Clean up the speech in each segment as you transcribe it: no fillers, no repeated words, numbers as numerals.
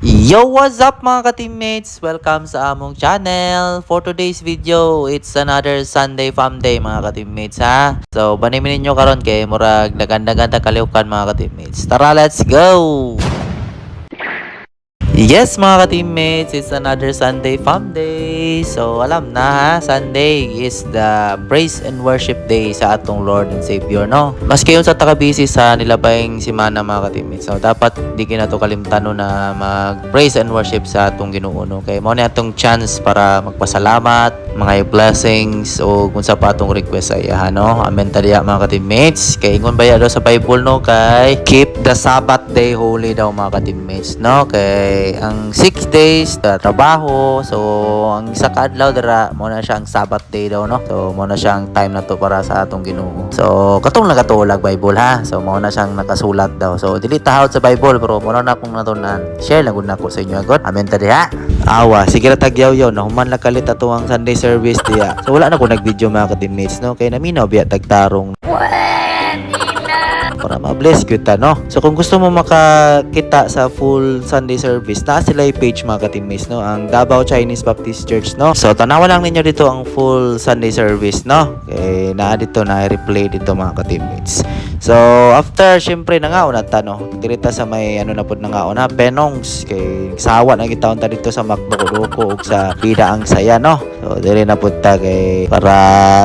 Yo, what's up mga ka-teammates? Welcome sa among channel. For today's video, it's another Sunday Fam Day mga ka-teammates ha. So, banimin ninyo karon kay murag naganda-ganda kaliukan mga ka-teammates. Tara, let's go! Yes mga ka-teammates, it's another Sunday Fam Day. So alam na ha, Sunday is the praise and worship day sa atong Lord and Savior, no? Maski yun sa takabisi sa nilabay simana mga ka-teammates. So dapat di kina to kalimtano na mag-praise and worship sa atong Ginoo, no? Kay mao ni atong chance para magpasalamat, mga blessings o kung sa patong request ay no? Amen taliya mga ka-teammates. Kay ingon baya daw sa Bible no kay keep the Sabbath day holy daw mga ka-teammates, no? Kay ang 6 days trabaho, so ang isa ka adlaw dira mo na siya ang Sabbath day daw, no? So mo na siya ang time na to para sa atong Ginoo. So katong nakatulag Bible ha. So mo na siyang nakasulat daw. So dili tahawd sa Bible pero mo na akong natunan. Share lang gud nako sa inyo agad. Amen ta diha. Awa, sige ra tagyaw-yaw na human lang kalit ato ang Sunday service diya. So wala na ko nag-video mga ka-teammates, no? Kay naminaw biya tagtarong para ma-bless kita, no? So kung gusto mo makakita sa full Sunday service, na sila yung page mga ka-teammates, no? Ang Davao Chinese Baptist Church, no? So tanawan lang ninyo dito ang full Sunday service, no? Okay, dito na i-replay dito mga ka-teammates. So after syempre nangaon na ta, no? Dirita sa may ano na pud nangaon na Benongs kay sawa na gitaon ta dito sa Makdoko ug sa Bida ang Saya, no? So diri na pud ta kay para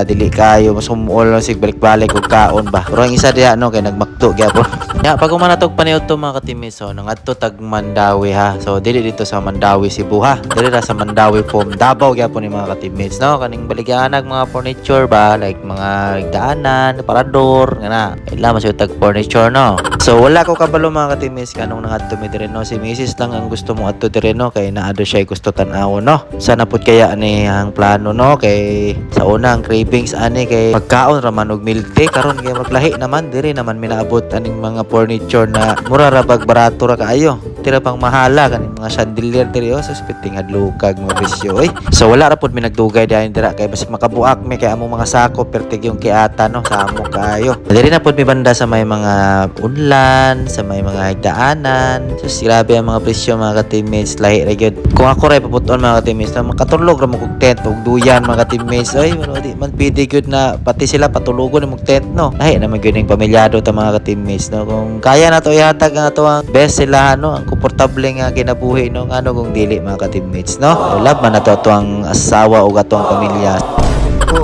dili kayo masumuol sig balik-balik ug kaon ba. Pero ang isa diha no kay nagmakto gyapon. Ya pag manatog paniud to mga ka-teammates, so nangadto tag Mandawi ha. So dili dito sa Mandawi Cebu ha. Dili ra sa Mandawi from Davao gyapon ni mga ka-teammates, no? Kaning baligyanag mga furniture ba like mga daanan, parador ngana. Ila masyo tag furniture, no? So wala ko kabalo mga ka-teammates kanong nangadto mi diri, no? Si Mrs. lang ang gusto mo adto diri, no? Kay naado siya gusto tan-awon, no? Sana pud kaya ni ang plano, no? Kay sa una ang cravings ani kay pagkaon ra man og milk tea karon kay maglahi naman diri naman minaabot aning mga furniture na mura ra bag barato ra kaayo. Tira pang mahala kaning mga chandelier diri oh suspiting hadlukag mo bisyo oy. So wala ra pud mi nagdugay diha dira kay basig makabuak mi kay among mga sako pertig yung kiata, no? Sa amo kaayo. Diri na pud mi banda sa may mga unlan, sa may mga higdaanan. So grabe ang mga presyo mga ka-teammates, lahi ra gyud. Kung ako ra paputon mga ka-teammates, na makatulog ra mo kog tent ug duyan mga ka-teammates. Ay di man pwede gyud na pati sila patulugon mo tent, no? Lahi na man gyud ning pamilyado ta mga ka-teammates, no? Kung kaya na to ihatag nga to ang best sila, no? Ang komportable nga kinabuhi, no? Ano kung dili mga ka-teammates, no? So, love man na to ang asawa ug atong pamilya.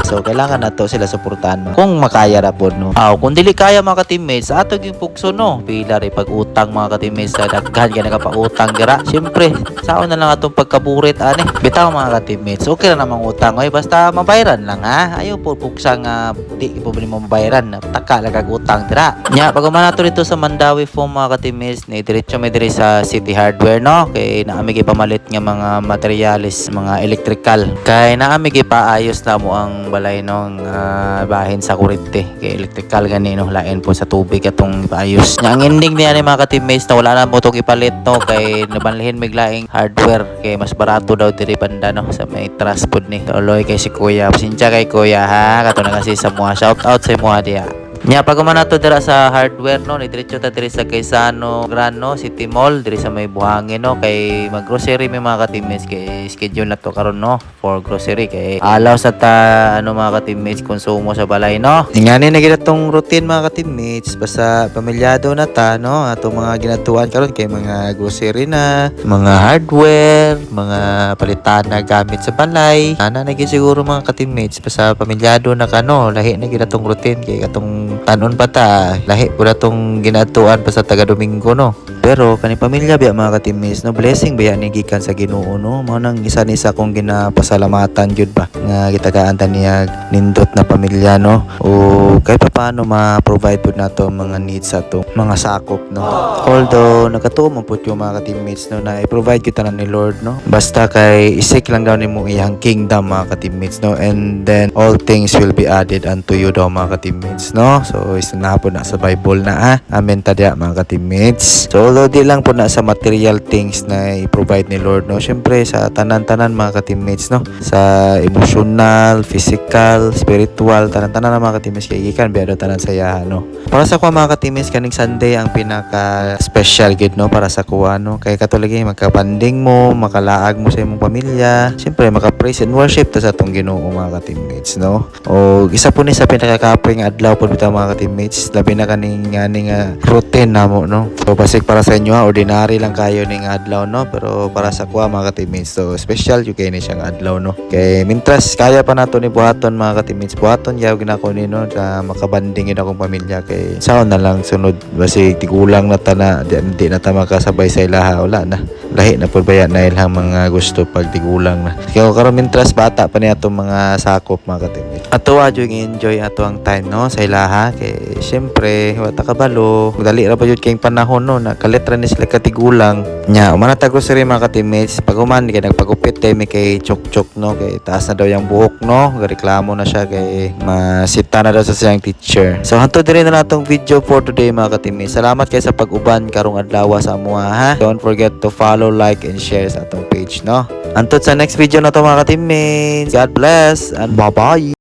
So kailangan na to sila suportahan mo kung makaya ra pod, no. Kung dili kaya mga ka-teammates ato gyud pugso, no. Pila ri pag-utang mga ka-teammates sa daghan kay nagapautang dira. Syempre saon na lang atong pagkaburit ani. Bitaw mga ka-teammates, okay ra namang utang oy basta mabayaran lang ha. Ayaw po pugsang di po mo mabayaran. Taka lang kag utang dira. Nya pag nato dito sa Mandawi Foam mga ka-teammates, ni diretso may diri sa City Hardware, no. Kay naami gipamalit nga mga materialis, mga electrical. Kay naami gipaayos na mo ang balay nung bahin sa kurente kay electrical gani, no, lain po sa tubig atong ipaayos nya. Ang ending niya ni mga ka-teammates na wala na mo itong ipalit, no, kay nabanlihin miglaing hardware kay mas barato daw diri banda, no, sa may transport ni tuloy kay si kuya. Pasensya kay kuya ha, kato na kasi sa mga shout out sa mga diya. Nya pag nato dira sa hardware, no, ni diretso ta diri sa Quezano Grano City Mall diri sa may Buhangin, no, kay mag-grocery may mga ka-teammates kay schedule na to karon, no, for grocery kay alaw sa ta ano mga ka-teammates konsumo sa balay, no. Ingani na gid atong routine mga ka-teammates basta pamilyado na ta, no, atong mga ginatuan karon kay mga grocery na, mga hardware, mga palitan na gamit sa balay. Ana na gid siguro mga ka-teammates basta pamilyado na kano, lahi na gid atong routine kay atong tanon pa ta lahi pud atong ginatuan pa sa taga Domingo, no. Pero kani pamilya biya mga ka-teammates, no, blessing biya ni gikan sa Ginoo, no. Mao nang isa ni sa kong ginapasalamatan jud ba nga gitagaan ta niya nindot na pamilya, no. O kay paano ma-provide pud nato mga needs ato mga sakop, no. Although nakatuo man pud yung mga ka-teammates, no, na i-provide kita na ni Lord, no. Basta kay isik lang daw nimo iyang kingdom mga ka-teammates, no, and then all things will be added unto you daw mga ka-teammates, no. So isinahapon na sa Bible na ha. Amen ta diya mga ka-teammates. So although di lang po na sa material things na i-provide ni Lord, no, syempre sa tanan-tanan mga ka-teammates, no, sa emotional, physical, spiritual, tanan-tanan na mga ka-teammates kay gikan biya na tanan sa iya no. Para sa kuha mga ka-teammates, kaning Sunday ang pinaka special gid no para sa kuha no. Kay katulagi magka-banding mo, makalaag mo sa imong pamilya, syempre maka-praise and worship ta sa atong Ginoo mga ka-teammates no. O isa po ni sa pinakakapoy nga adlaw pod bitaw mga ka-teammates, labi na kaning routine namo no. So basic para sa inyo ordinary lang kayo ning adlaw no, pero para sa kuha mga ka-teammates so special yung kay ni siyang adlaw no. Kay mintras kaya pa nato ni buhaton mga ka-teammates, buhaton yaw ginako ni no na makabanding yun akong pamilya kay sao na lang sunod basi tigulang na ta na di na ta makasabay sa ilaha wala na lahi na pud baya na ilang mga gusto pag tigulang na kaya karon mintras bata pa ni atong mga sakop mga ka-teammates ato adyo enjoy ato ang time no sa ilaha kay syempre wata kabalo dali ra pa jud kay panahon no na kaletra ni sila katigulang nya umana ta grocery mga ka-teammates pag human kay nagpagupit mi kay chok no kay taas na daw yung buhok no reklamo na siya kay masita na daw sa siyang teacher. So hanto diri na natong video for today mga ka-teammates. Salamat kayo sa pag-uban karong adlaw sa amuha ha. Don't forget to follow, like and share sa atong page no. Hanto sa next video na to mga ka-teammates. God bless and bye-bye.